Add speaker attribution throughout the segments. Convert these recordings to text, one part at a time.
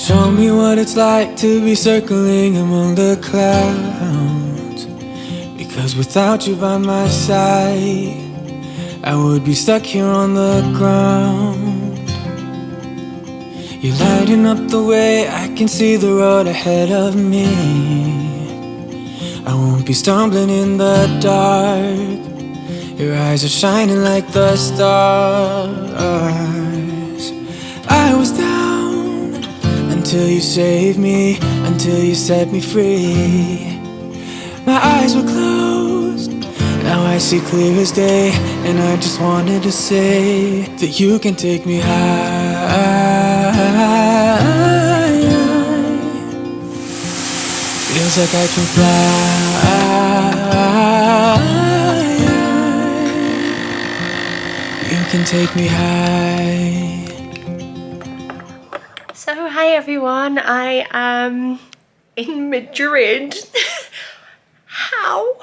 Speaker 1: Show me what it's like to be circling among the clouds, because without you by my side, I would be stuck here on the ground. You're lighting up the way, I can see the road ahead of me. I won't be stumbling in the dark. Your eyes are shining like the stars. I was down until you saved me, until you set me free. My eyes were closed, now I see clear as day. And I just wanted to say that you can take me high. Feels like I can fly. You can take me high.
Speaker 2: So hi everyone, I am in Madrid. How?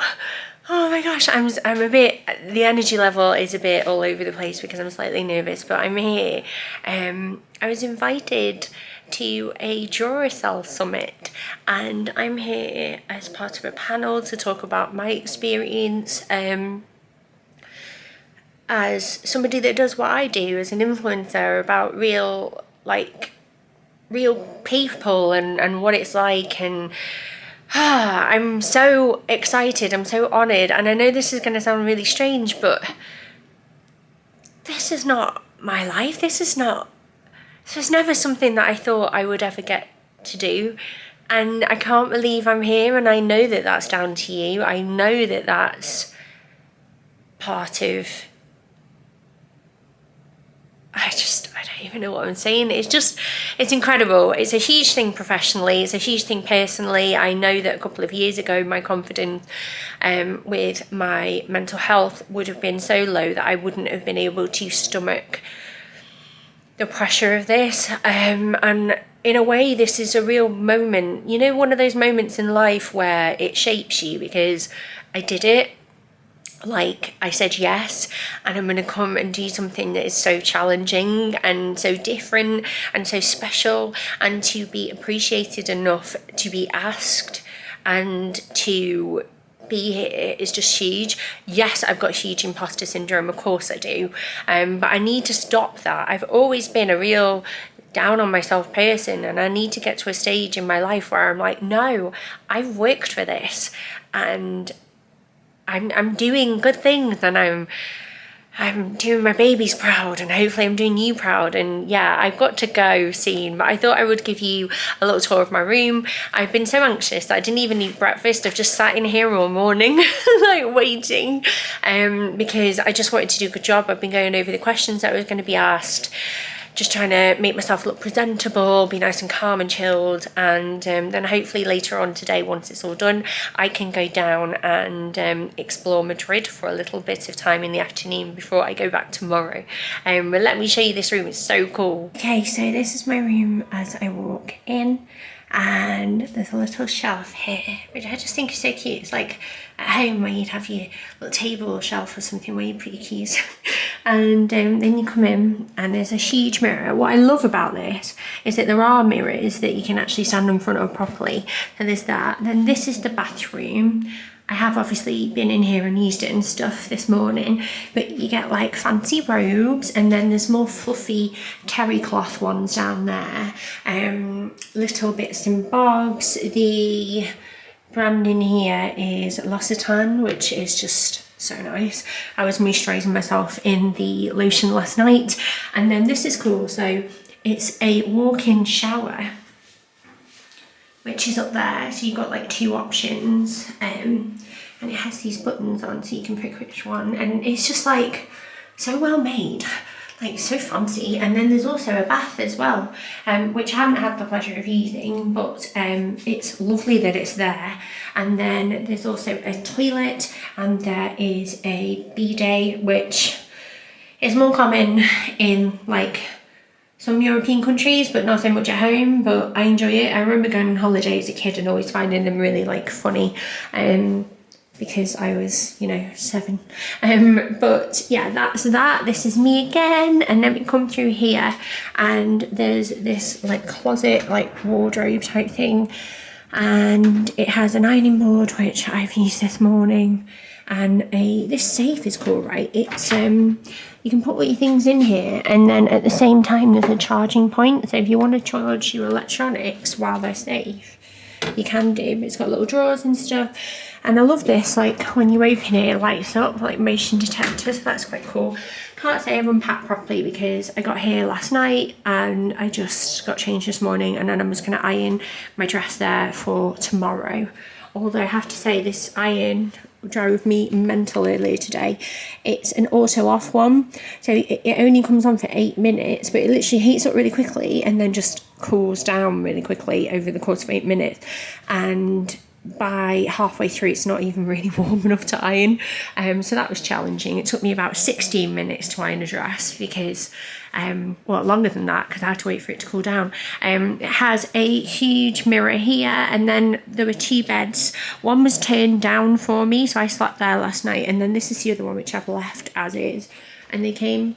Speaker 2: Oh my gosh, I'm a bit, the energy level is a bit all over the place because I'm slightly nervous, but I'm here. I was invited to a Duracell summit and I'm here as part of a panel to talk about my experience as somebody that does what I do as an influencer, about real people and what it's like. And I'm so excited, I'm so honoured, and I know this is going to sound really strange, but this is not my life. This was never something that I thought I would ever get to do, and I can't believe I'm here. And I know that that's down to you. I know that that's part of, I don't even know what I'm saying. It's incredible. It's a huge thing professionally. It's a huge thing personally. I know that a couple of years ago, my confidence with my mental health would have been so low that I wouldn't have been able to stomach the pressure of this. And in a way, this is a real moment. You know, one of those moments in life where it shapes you, because I did it. Like, I said yes, and I'm going to come and do something that is so challenging and so different and so special, and to be appreciated enough to be asked and to be here is just huge. Yes, I've got huge imposter syndrome, of course I do, but I need to stop that. I've always been a real down on myself person, and I need to get to a stage in my life where I'm like, no, I've worked for this, and I'm doing good things, and I'm doing my babies proud, and hopefully I'm doing you proud. And yeah, I've got to go soon, but I thought I would give you a little tour of my room. I've been so anxious that I didn't even eat breakfast. I've just sat in here all morning like waiting, because I just wanted to do a good job. I've been going over the questions that I was going to be asked, just trying to make myself look presentable, be nice and calm and chilled, and then hopefully later on today, once it's all done, I can go down and explore Madrid for a little bit of time in the afternoon before I go back tomorrow. But let me show you this room, it's so cool. Okay, so this is my room as I walk in, and there's a little shelf here, which I just think is so cute. It's like at home where you'd have your little table or shelf or something where you put your keys. And then you come in and there's a huge mirror. What I love about this is that there are mirrors that you can actually stand in front of properly. So there's that. Then this is the bathroom. I have obviously been in here and used it and stuff this morning, but you get like fancy robes, and then there's more fluffy terry cloth ones down there. Little bits and bobs. The brand in here is L'Occitane, which is just so nice. I was moisturising myself in the lotion last night. And then this is cool. So it's a walk-in shower, which is up there. So you've got like two options, and it has these buttons on so you can pick which one. And it's just like so well made, like so fancy. And then there's also a bath as well, which I haven't had the pleasure of using, but it's lovely that it's there. And then there's also a toilet, and there is a bidet, which is more common in like some European countries, but not so much at home, but I enjoy it. I remember going on holiday as a kid and always finding them really like funny. because I was, you know, 7. But yeah, that's that. This is me again. And then we come through here and there's this like closet, like wardrobe type thing. And it has an ironing board, which I've used this morning. And this safe is cool, right? It's you can put all your things in here, and then at the same time there's a charging point. So if you want to charge your electronics while they're safe, you can do. It's got little drawers and stuff. And I love this, like when you open it, it lights up like motion detector, so that's quite cool. Can't say I've unpacked properly because I got here last night and I just got changed this morning, and then I'm just going to iron my dress there for tomorrow. Although I have to say, this iron drove me mental earlier today. It's an auto off one, so it only comes on for 8 minutes, but it literally heats up really quickly and then just cools down really quickly over the course of 8 minutes. And by halfway through it's not even really warm enough to iron, so that was challenging. It took me about 16 minutes to iron a dress because well, longer than that because I had to wait for it to cool down. It has a huge mirror here, and then there were 2 beds. One was turned down for me, so I slept there last night, and then this is the other one which I've left as is, and they came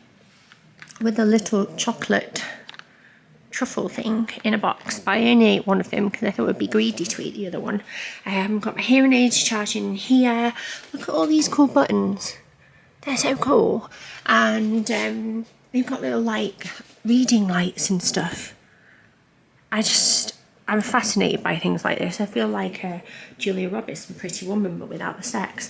Speaker 2: with a little chocolate truffle thing in a box, but I only ate one of them because I thought it would be greedy to eat the other one. Got my hearing aids charging here. Look at all these cool buttons, they're so cool. And they've got little like reading lights and stuff. I'm fascinated by things like this. I feel like Julia Roberts in Pretty Woman, but without the sex.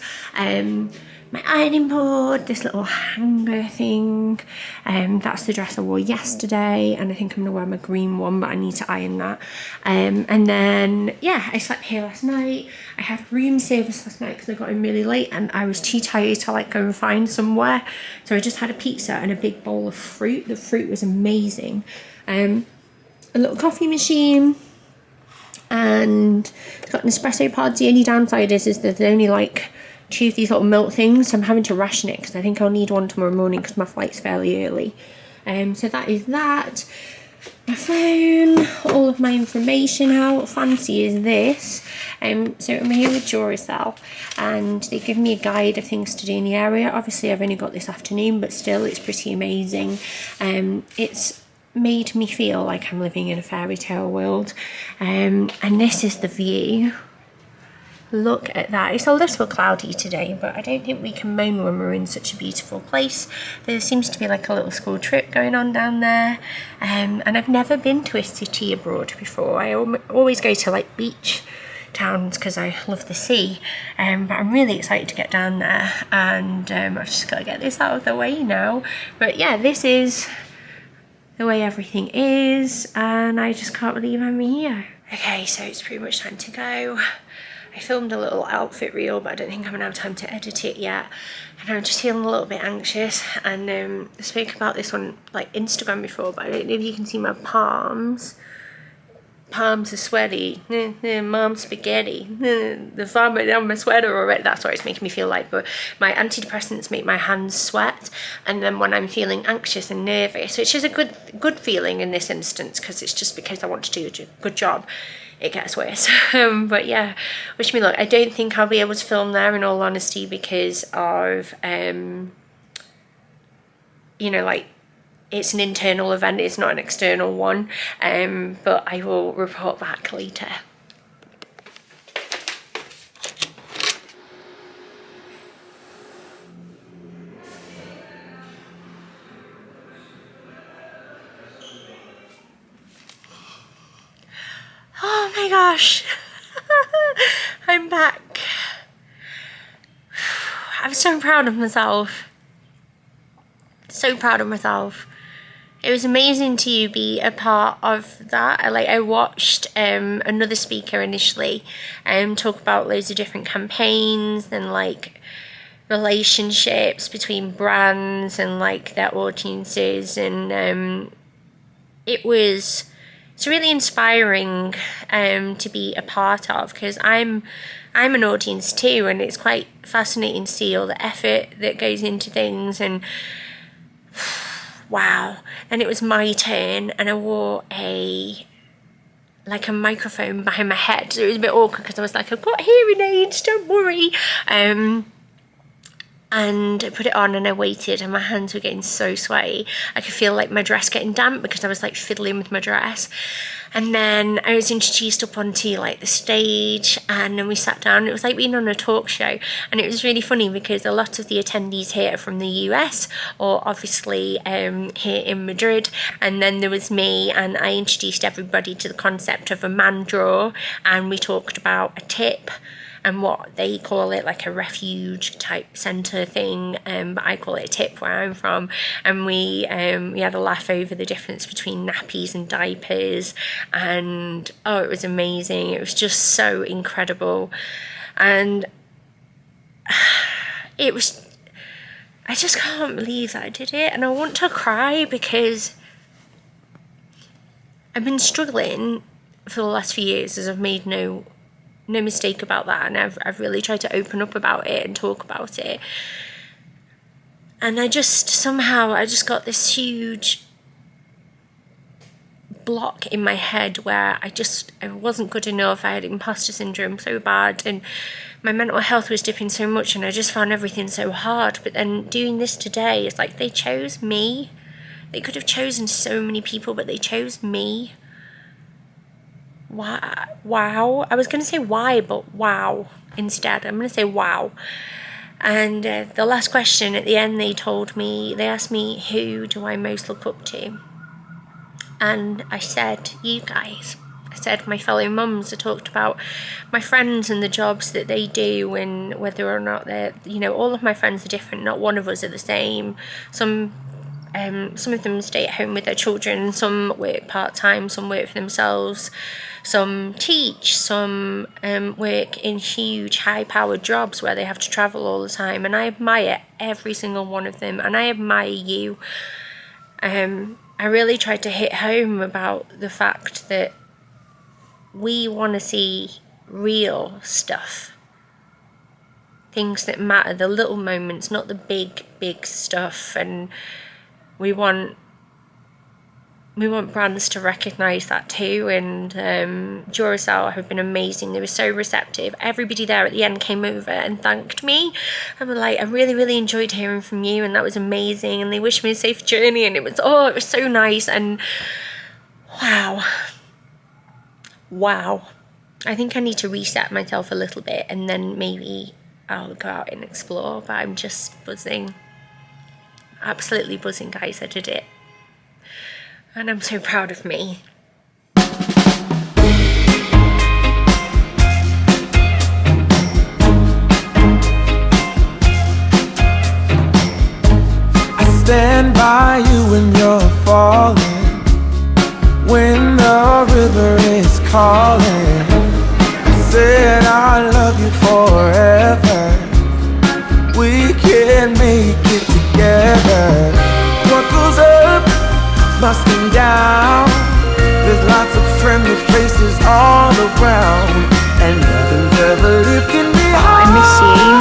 Speaker 2: My ironing board, this little hanger thing. That's the dress I wore yesterday, and I think I'm going to wear my green one, but I need to iron that. And then, yeah, I slept here last night. I had room service last night because I got in really late, and I was too tired to like go and find somewhere. So I just had a pizza and a big bowl of fruit. The fruit was amazing. A little coffee machine. And it's got an espresso pod. The only downside is there's only like 2 of these little milk things, so I'm having to ration it because I think I'll need one tomorrow morning because my flight's fairly early. So that is that. My phone, all of my information. How fancy is this? So I'm here with Duracell, and they give me a guide of things to do in the area. Obviously I've only got this afternoon, but still it's pretty amazing. It's made me feel like I'm living in a fairy tale world. And this is the view. Look at that. It's a little cloudy today, but I don't think we can moan when we're in such a beautiful place. There seems to be like a little school trip going on down there. And I've never been to a city abroad before. I always go to like beach towns because I love the sea, but I'm really excited to get down there, and I've just got to get this out of the way now. But yeah, this is the way everything is, and I just can't believe I'm here. Okay, so it's pretty much time to go. I filmed a little outfit reel, but I don't think I'm gonna have time to edit it yet, and I'm just feeling a little bit anxious. And I spoke about this on like Instagram before, but I don't know if you can see my palms. Palms are sweaty. Mom spaghetti. The vomit on my sweater already. That's what it's making me feel like. But my antidepressants make my hands sweat, and then when I'm feeling anxious and nervous, which is a good feeling in this instance, because it's just because I want to do a good job, it gets worse. But yeah, wish me luck. I don't think I'll be able to film there, in all honesty, because of you know, like, it's an internal event, it's not an external one, but I will report back later. Oh my gosh, I'm back. I'm so proud of myself. So proud of myself. It was amazing to be a part of that. I watched another speaker initially talk about loads of different campaigns and like relationships between brands and like their audiences, and it's really inspiring to be a part of, because I'm an audience too, and it's quite fascinating to see all the effort that goes into things. And wow. And it was my turn, and I wore a like a microphone behind my head. So it was a bit awkward because I was like, I've got hearing aids, don't worry. And I put it on and I waited, and my hands were getting so sweaty. I could feel like my dress getting damp because I was like fiddling with my dress. And then I was introduced up onto like the stage, and then we sat down. It was like being on a talk show, and it was really funny because a lot of the attendees here are from the US, or obviously here in Madrid. And then there was me, and I introduced everybody to the concept of a man drawer, and we talked about a tip and what they call it, like a refuge type centre thing, but I call it a tip where I'm from. And we had a laugh over the difference between nappies and diapers, and oh, it was amazing. It was just so incredible, and I just can't believe that I did it, and I want to cry because I've been struggling for the last few years, as I've made no mistake about that, and I've really tried to open up about it and talk about it. And I just got this huge block in my head where I wasn't good enough. I had imposter syndrome so bad, and my mental health was dipping so much, and I just found everything so hard. But then doing this today, it's like they chose me. They could have chosen so many people, but they chose me. Wow. I was going to say why, but wow instead. I'm going to say wow. And the last question at the end, they asked me, who do I most look up to? And I said, you guys. I said my fellow mums. I talked about my friends and the jobs that they do, and whether or not they're, all of my friends are different. Not one of us are the same. Some of them stay at home with their children, some work part-time, some work for themselves, some teach, some work in huge high-powered jobs where they have to travel all the time, and I admire every single one of them, and I admire you. I really tried to hit home about the fact that we want to see real stuff, things that matter, the little moments, not the big stuff, and we want brands to recognise that too. And Duracell have been amazing. They were so receptive. Everybody there at the end came over and thanked me and were like, I really enjoyed hearing from you, and that was amazing, and they wished me a safe journey, and it was so nice. And wow, I think I need to reset myself a little bit, and then maybe I'll go out and explore. But I'm just buzzing, absolutely buzzing, guys. I did it, and I'm so proud of me.
Speaker 1: I stand by you when you're falling, when the river is calling. I said I love you forever, we can make it together. What goes up must come down. There's lots of friendly faces all around, and nothing's ever lifting me higher.
Speaker 2: I miss you.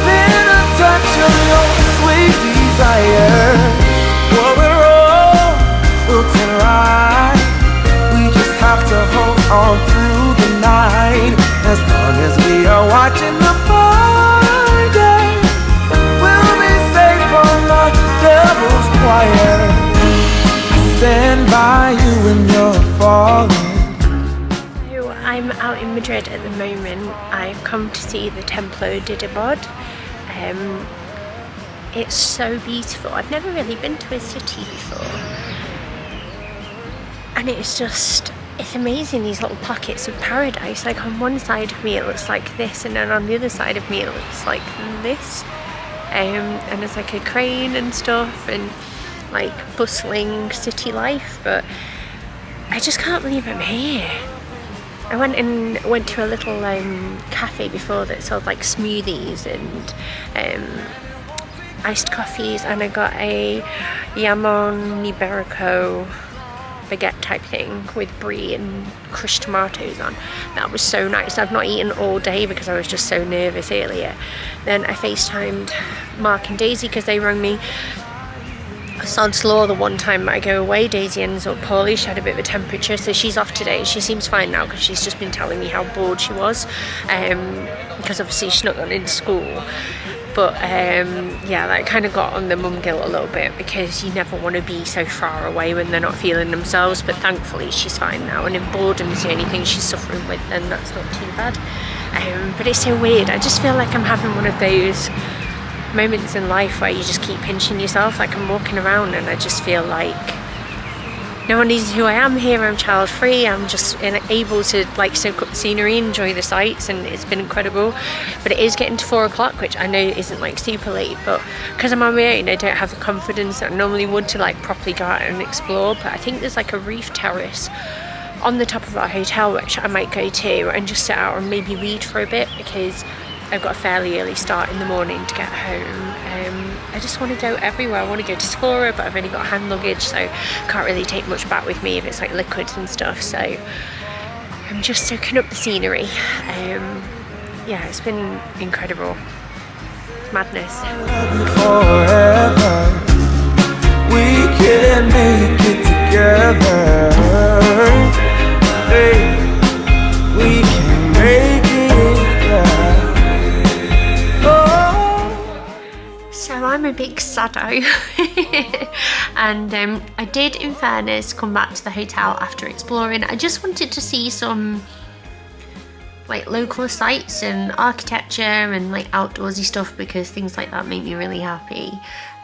Speaker 1: Then a touch of your sweet desire. What we're all built in right. We just have to hold on through the night. As long as we are watching the fire, we'll be safe from the devil's choir. Stand by you when you're falling.
Speaker 2: So I'm out in Madrid at the moment. I've come to see the Templo de Debod. It's so beautiful. I've never really been to a city before, and it's amazing, these little pockets of paradise. Like on one side of me it looks like this, and then on the other side of me it looks like this, and there's like a crane and stuff, and like bustling city life. But I just can't believe I'm here. I went to a little cafe before that sold like smoothies and iced coffees, and I got a jamon iberico baguette type thing with brie and crushed tomatoes on. That was so nice. I've not eaten all day because I was just so nervous earlier. Then I FaceTimed Mark and Daisy because they rang me sod's law, the one time I go away, Daisy ends up poorly. She had a bit of a temperature, so she's off today. She seems fine now because she's just been telling me how bored she was, because obviously she's not gone into school. But yeah, that kind of got on the mum guilt a little bit, because you never want to be so far away when they're not feeling themselves. But thankfully she's fine now, and if boredom's the only thing she's suffering with, then that's not too bad. But it's so weird. I just feel like I'm having one of those moments in life where you just keep pinching yourself. Like, I'm walking around and I just feel like no one knows who I am here. I'm child free. I'm just able to like soak up the scenery, enjoy the sights, and it's been incredible. But it is getting to 4 o'clock, which I know isn't like super late, but because I'm on my own, I don't have the confidence that I normally would to like properly go out and explore. But I think there's like a roof terrace on the top of our hotel which I might go to and just sit out and maybe read for a bit, because I've got a fairly early start in the morning to get home. I just want to go everywhere. I want to go to Sephora, but I've only got hand luggage, so I can't really take much back with me if it's like liquids and stuff. So I'm just soaking up the scenery. Yeah, it's been incredible. Madness.
Speaker 1: Forever, we can make it together. Hey, we can make it, yeah.
Speaker 2: So I'm a big saddo. And I did, in fairness, come back to the hotel after exploring. I just wanted to see some like local sites and architecture and like outdoorsy stuff, because things like that make me really happy.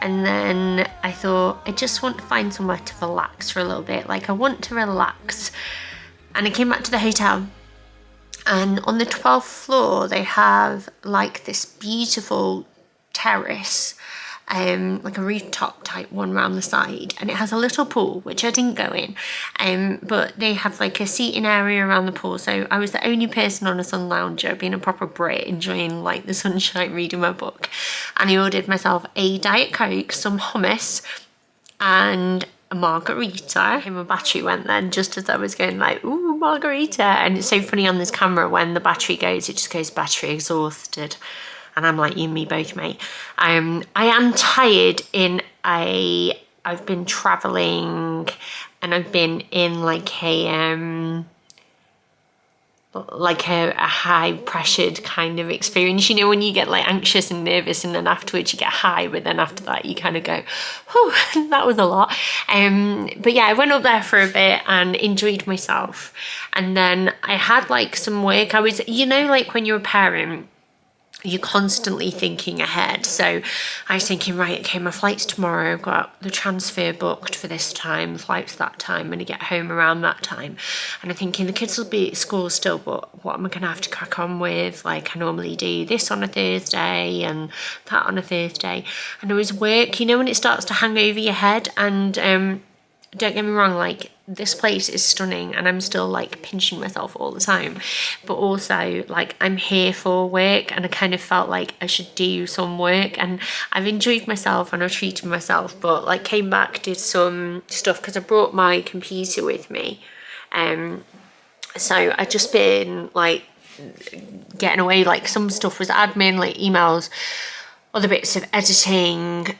Speaker 2: And then I thought, I just want to find somewhere to relax for a little bit. Like, I want to relax. And I came back to the hotel, and on the 12th floor they have like this beautiful terrace, like a rooftop type one around the side, and it has a little pool which I didn't go in, but they have like a seating area around the pool. So I was the only person on a sun lounger, being a proper Brit, enjoying like the sunshine, reading my book. And I ordered myself a Diet Coke, some hummus, and a margarita. And my battery went then just as I was going like, ooh, margarita. And it's so funny on this camera, when the battery goes, it just goes battery exhausted. And I'm like, you and me both, mate. I am tired I've been travelling, and I've been in like a high pressured kind of experience. You know, when you get like anxious and nervous, and then afterwards you get high, but then after that you kind of go, whew, that was a lot. But yeah, I went up there for a bit and enjoyed myself. And then I had like some work. I was, you know, like when you're a parent, you're constantly thinking ahead. So I was thinking, right, okay, my flight's tomorrow. I've got the transfer booked for this time, flight's that time, and I get home around that time. And I'm thinking the kids will be at school still, but what am I going to have to crack on with? Like, I normally do this on a Thursday and that on a Thursday. And there was work, you know, when it starts to hang over your head. And don't get me wrong, like, this place is stunning, and I'm still like pinching myself all the time, but also like I'm here for work, and I kind of felt like I should do some work, and I've enjoyed myself and I've treated myself. But like, came back, did some stuff because I brought my computer with me, so I just been like getting away. Like, some stuff was admin, like emails, other bits of editing,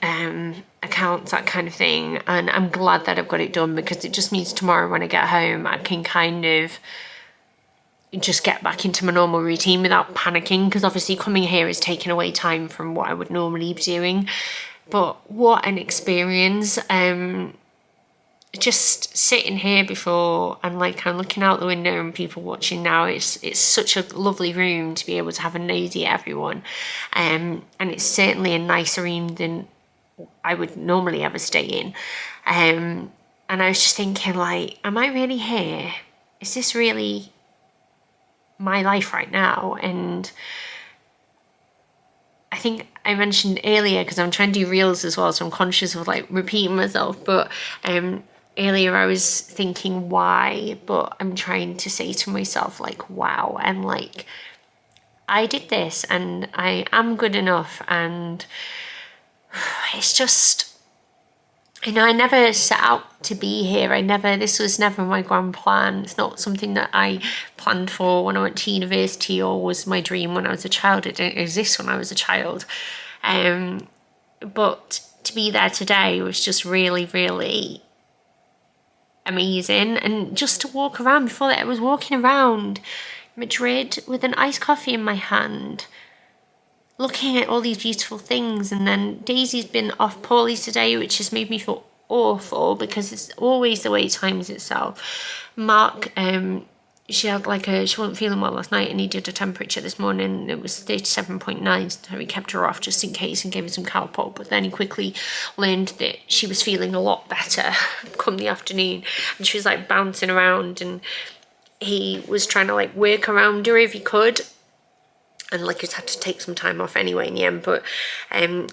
Speaker 2: accounts, that kind of thing. And I'm glad that I've got it done, because it just means tomorrow when I get home I can kind of just get back into my normal routine without panicking, because obviously coming here is taking away time from what I would normally be doing. But what an experience. Just sitting here before, and like I'm looking out the window and people watching now. It's such a lovely room to be able to have a nosy at everyone, and it's certainly a nicer room than I would normally ever stay in. And I was just thinking, like, am I really here? Is this really my life right now? And I think I mentioned earlier, because I'm trying to do reels as well, so I'm conscious of like repeating myself, but earlier I was thinking why, but I'm trying to say to myself like, wow, and like, I did this and I am good enough. And it's just, you know, I never set out to be here. This was never my grand plan. It's not something that I planned for when I went to university, or was my dream when I was a child. It didn't exist when I was a child. But to be there today was just really, really amazing. And just to walk around, before that I was walking around Madrid with an iced coffee in my hand, looking at all these beautiful things. And then Daisy's been off poorly today, which has made me feel awful, because it's always the way it times itself. Mark, she wasn't feeling well last night, and he did a temperature this morning, and it was 37.9, so he kept her off just in case and gave her some Calpol. But then he quickly learned that she was feeling a lot better come the afternoon, and she was like bouncing around, and he was trying to like work around her if he could, and like he's had to take some time off anyway in the end. But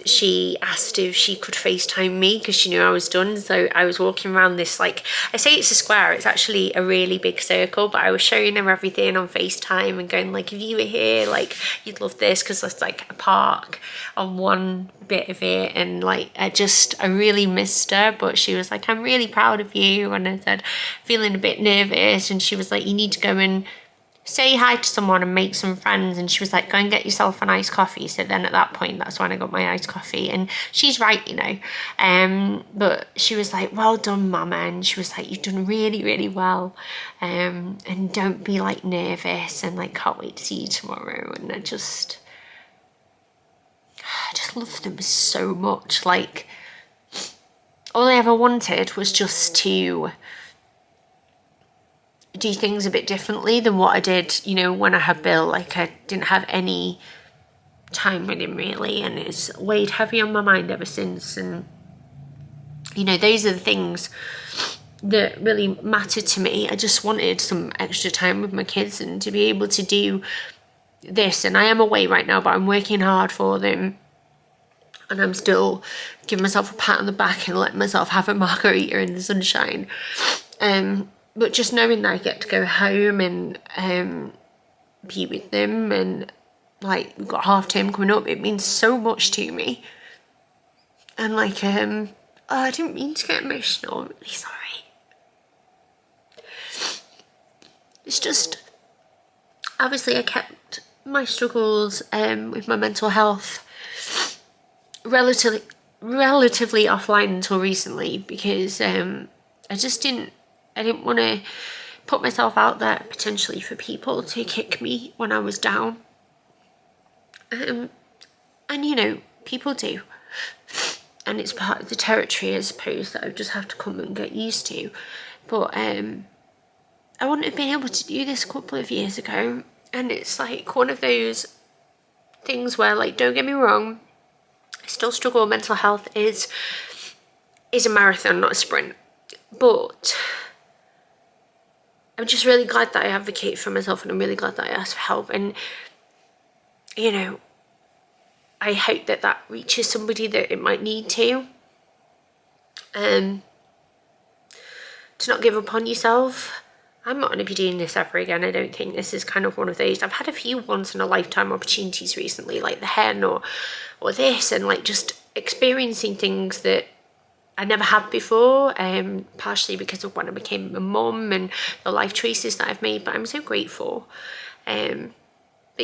Speaker 2: she asked if she could FaceTime me because she knew I was done. So I was walking around this, like, I say it's a square, it's actually a really big circle, but I was showing her everything on FaceTime and going like, if you were here, like, you'd love this, because there's like a park on one bit of it, and like I really missed her. But she was like, I'm really proud of you. And I said, feeling a bit nervous, and she was like, you need to go and say hi to someone and make some friends. And she was like, go and get yourself an iced coffee. So then at that point, that's when I got my iced coffee. And she's right, you know. But she was like, well done, Mama. And she was like, you've done really, really well. And don't be like nervous, and like can't wait to see you tomorrow. And I just love them so much. Like, all I ever wanted was just to do things a bit differently than what I did, you know, when I had Bill. Like, I didn't have any time with him really, and it's weighed heavy on my mind ever since. And you know, those are the things that really mattered to me. I just wanted some extra time with my kids and to be able to do this. And I am away right now, but I'm working hard for them, and I'm still giving myself a pat on the back and letting myself have a margarita in the sunshine. But just knowing that I get to go home and be with them, and like we've got half term coming up, it means so much to me. And like, I didn't mean to get emotional, I'm really sorry. It's just, obviously I kept my struggles with my mental health relatively offline until recently, because I didn't want to put myself out there potentially for people to kick me when I was down. And you know, people do. And it's part of the territory, I suppose, that I just have to come and get used to. But I wouldn't have been able to do this a couple of years ago. And it's like one of those things where, like, don't get me wrong, I still struggle with mental health. Is a marathon, not a sprint. But I'm just really glad that I advocate for myself, and I'm really glad that I ask for help. And, you know, I hope that that reaches somebody that it might need to. To not give up on yourself. I'm not going to be doing this ever again. I don't think this is kind of one of those. I've had a few once in a lifetime opportunities recently, like the hen or this, and like just experiencing things that I never had before, partially because of when I became a mum and the life choices that I've made, but I'm so grateful. But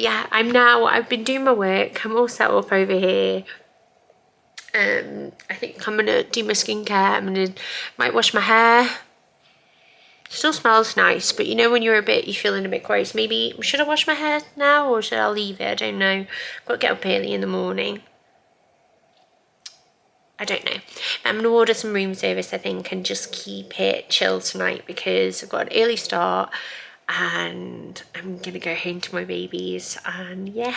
Speaker 2: yeah, I've been doing my work, I'm all set up over here. I think I'm gonna do my skincare, might wash my hair. Still smells nice, but you know when you're feeling a bit gross, maybe, should I wash my hair now or should I leave it? I don't know. Got to get up early in the morning. I don't know. I'm going to order some room service, I think, and just keep it chill tonight, because I've got an early start and I'm going to go home to my babies. And yeah,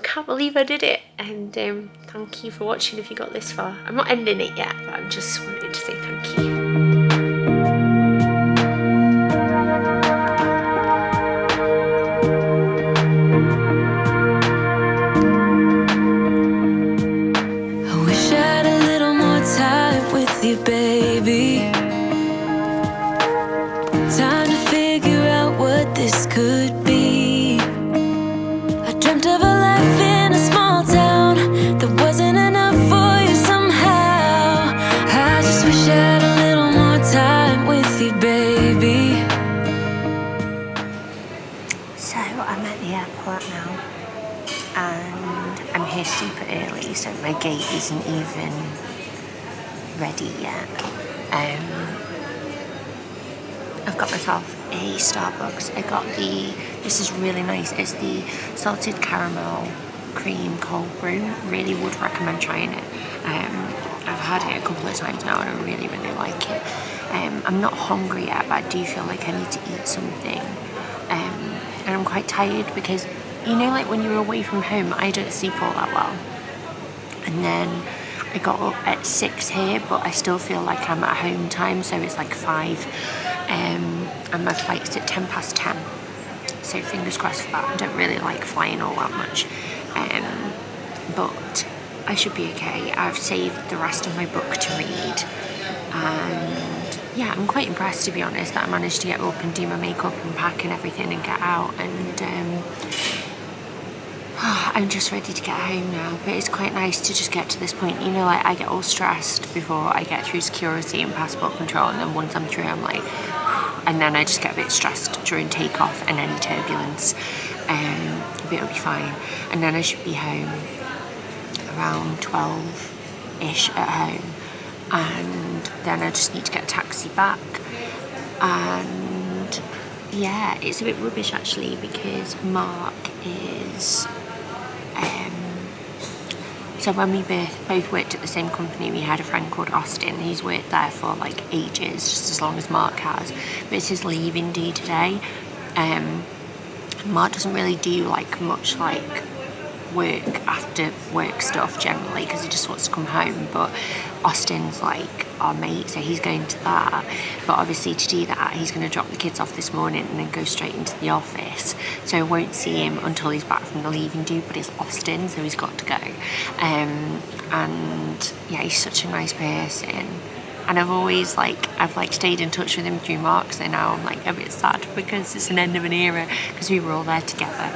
Speaker 2: can't believe I did it. And thank you for watching if you got this far. I'm not ending it yet, but I just wanted to say thank you.
Speaker 1: Baby, time to figure out what this could be. I dreamt of a life in a small town that wasn't enough for you somehow. I just wish I had a little more time with you, baby.
Speaker 2: So I'm at the airport now, and I'm here here super early, so my gate isn't even ready yet. I've got myself a Starbucks. I got this is really nice, it's the salted caramel cream cold brew. Really would recommend trying it. I've had it a couple of times now and I really like it. I'm not hungry yet, but I do feel like I need to eat something. And I'm quite tired because, you know, like when you're away from home, I don't sleep all that well. And then I got up at 6 here, but I still feel like I'm at home time, so it's like 5. And my flight's at 10:10. So fingers crossed for that. I don't really like flying all that much. But I should be okay. I've saved the rest of my book to read. And yeah, I'm quite impressed, to be honest, that I managed to get up and do my makeup and pack and everything and get out. And I'm just ready to get home now. But it's quite nice to just get to this point. You know, like I get all stressed before I get through security and passport control, and then once I'm through, I'm like, and then I just get a bit stressed during takeoff and any turbulence. But it'll be fine. And then I should be home around 12-ish at home. And then I just need to get a taxi back. And yeah, it's a bit rubbish actually, because Mark is so when we both worked at the same company, we had a friend called Austin. He's worked there for like ages, just as long as Mark has, but it's his leaving day today. Mark doesn't really do like much like work after work stuff generally, because he just wants to come home, but Austin's like our mate, so he's going to that. But obviously to do that, he's going to drop the kids off this morning and then go straight into the office, so I won't see him until he's back from the leaving do. But it's Austin, so he's got to go. And yeah, he's such a nice person. And I've stayed in touch with him through Mark, so now I'm like a bit sad because it's an end of an era, because we were all there together.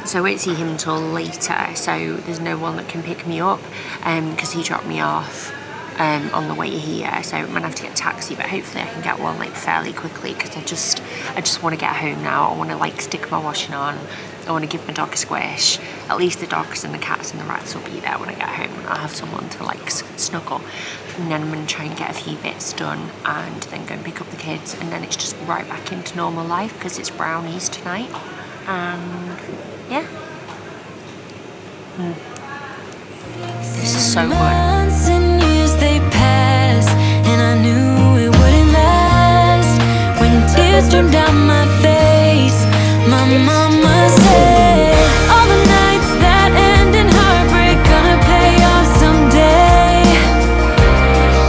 Speaker 2: So I won't see him until later, so there's no one that can pick me up, because he dropped me off on the way here, so I'm gonna have to get a taxi, but hopefully I can get one like fairly quickly, because I just want to get home now. I want to like stick my washing on. I want to give my dog a squish. At least the dogs and the cats and the rats will be there when I get home, and I'll have someone to like snuggle. And then I'm going to try and get a few bits done and then go and pick up the kids, and then it's just right back into normal life, because it's brownies tonight. And yeah. This is so good.
Speaker 3: Months and years they passed, and I knew it wouldn't last. When tears streamed down my face, my mama said, all the nights that end in heartbreak gonna pay off someday.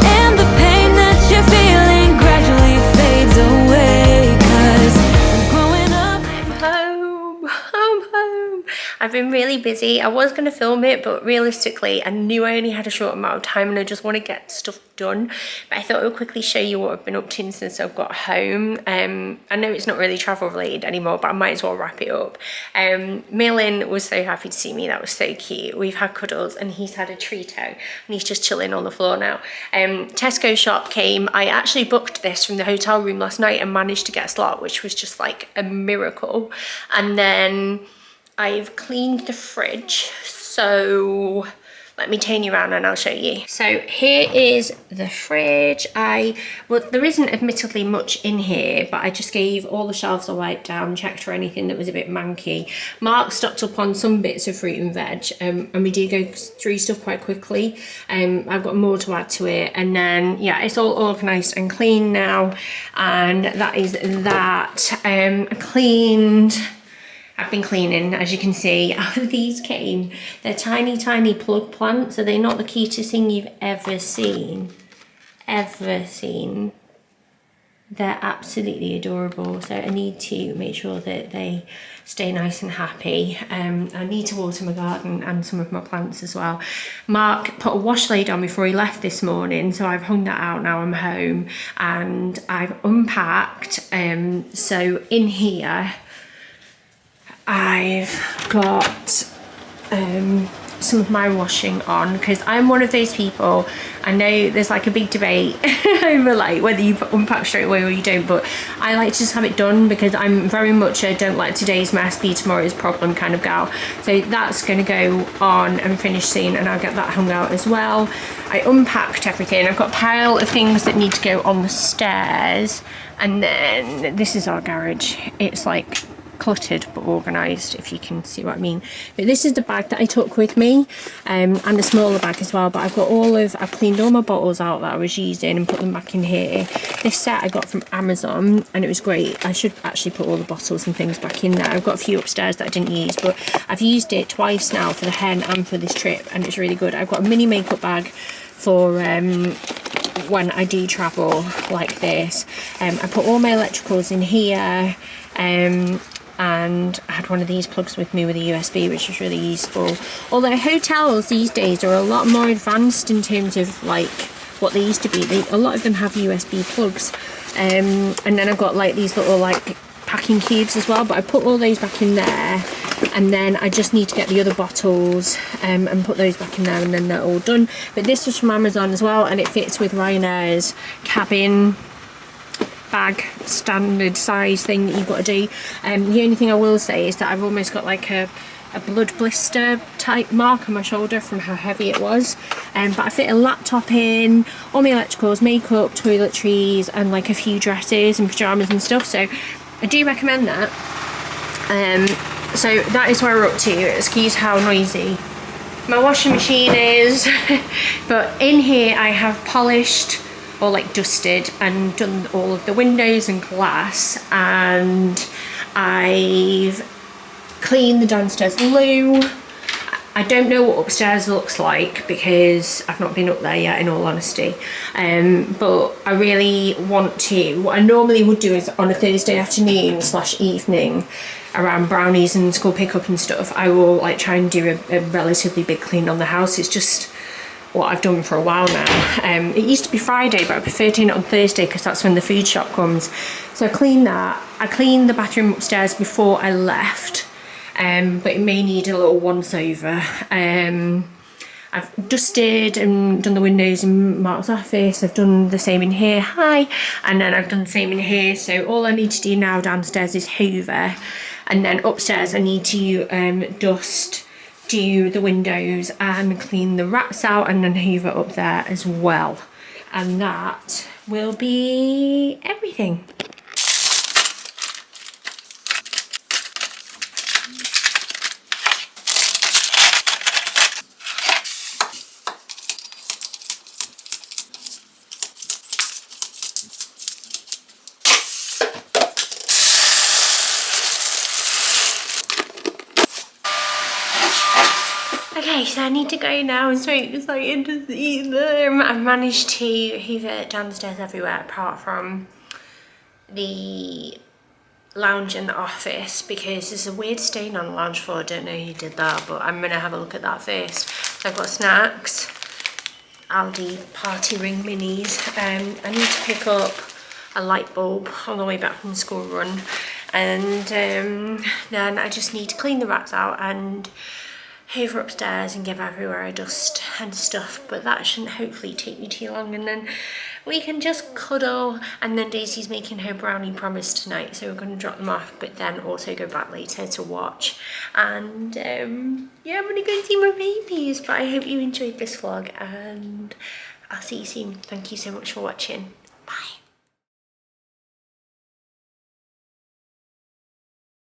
Speaker 3: And the pain that you're feeling gradually fades away, 'cause I'm growing up.
Speaker 2: I'm home. I've been really busy. I was going to film it, but realistically I knew I only had a short amount of time and I just want to get stuff done. But I thought I would quickly show you what I've been up to since I've got home. I know it's not really travel related anymore, but I might as well wrap it up. Merlin was so happy to see me. That was so cute. We've had cuddles and he's had a treato and he's just chilling on the floor now. Tesco shop came. I actually booked this from the hotel room last night and managed to get a slot, which was just like a miracle. And then I've cleaned the fridge, so let me turn you around and I'll show you. So here is the fridge. Well, there isn't admittedly much in here, but I just gave all the shelves a wipe down, checked for anything that was a bit manky. Mark stocked up on some bits of fruit and veg, and we do go through stuff quite quickly. I've got more to add to it, and then yeah, it's all organised and clean now, and that is that. I've been cleaning, as you can see. These came. They're tiny, tiny plug plants. Are they not the cutest thing you've ever seen? Ever seen? They're absolutely adorable. So I need to make sure that they stay nice and happy. I need to water my garden and some of my plants as well. Mark put a wash laid on before he left this morning, so I've hung that out now I'm home, and I've unpacked. So in here, I've got some of my washing on, because I'm one of those people, I know there's like a big debate over like whether you unpack straight away or you don't, but I like to just have it done, because I'm very much a don't let today's mess be tomorrow's problem kind of gal. So that's going to go on and finish soon, and I'll get that hung out as well. I unpacked everything. I've got a pile of things that need to go on the stairs, and then this is our garage. It's like cluttered but organised, if you can see what I mean. But this is the bag that I took with me, and a smaller bag as well. But I've cleaned all my bottles out that I was using and put them back in here. This set I got from Amazon and it was great. I should actually put all the bottles and things back in there. I've got a few upstairs that I didn't use, but I've used it twice now for the hen and for this trip, and it's really good. I've got a mini makeup bag for when I do travel like this. I put all my electricals in here, and I had one of these plugs with me with a USB, which was really useful. Although hotels these days are a lot more advanced in terms of like what they used to be. A lot of them have USB plugs, and then I've got like these little like packing cubes as well, but I put all those back in there, and then I just need to get the other bottles and put those back in there, and then they're all done. But this was from Amazon as well, and it fits with Ryanair's cabin bag standard size thing that you've got to do. The only thing I will say is that I've almost got like a blood blister type mark on my shoulder from how heavy it was, but I fit a laptop in, all my electricals, makeup, toiletries, and like a few dresses and pyjamas and stuff, so I do recommend that. So that is where we're up to. Excuse how noisy my washing machine is. But in here I have polished or like dusted and done all of the windows and glass, and I've cleaned the downstairs loo. I don't know what upstairs looks like because I've not been up there yet, in all honesty, but I really want to. What I normally would do is on a Thursday afternoon / evening around brownies and school pickup and stuff, I will like try and do a relatively big clean on the house. It's just what I've done for a while now. It used to be Friday, but I prefer doing it on Thursday because that's when the food shop comes. So I cleaned that. I cleaned the bathroom upstairs before I left, but it may need a little once over. I've dusted and done the windows in Mark's office. I've done the same in here, and then I've done the same in here. So all I need to do now downstairs is hoover, and then upstairs I need to dust, do the windows and clean the rats out, and then hoover up there as well, and that will be everything. Okay, so I need to go now and straight into the them. I've managed to hoover downstairs everywhere apart from the lounge and the office, because there's a weird stain on the lounge floor. I don't know who did that, but I'm gonna have a look at that first. So I've got snacks, Aldi party ring minis. I need to pick up a light bulb on the way back from the school run, and then I just need to clean the rats out and hoover upstairs and give everywhere a dust and stuff. But that shouldn't hopefully take me too long, and then we can just cuddle. And then Daisy's making her brownie promise tonight, so we're going to drop them off, but then also go back later to watch. And yeah, I'm going to go see my babies. But I hope you enjoyed this vlog, and I'll see you soon. Thank you so much for watching.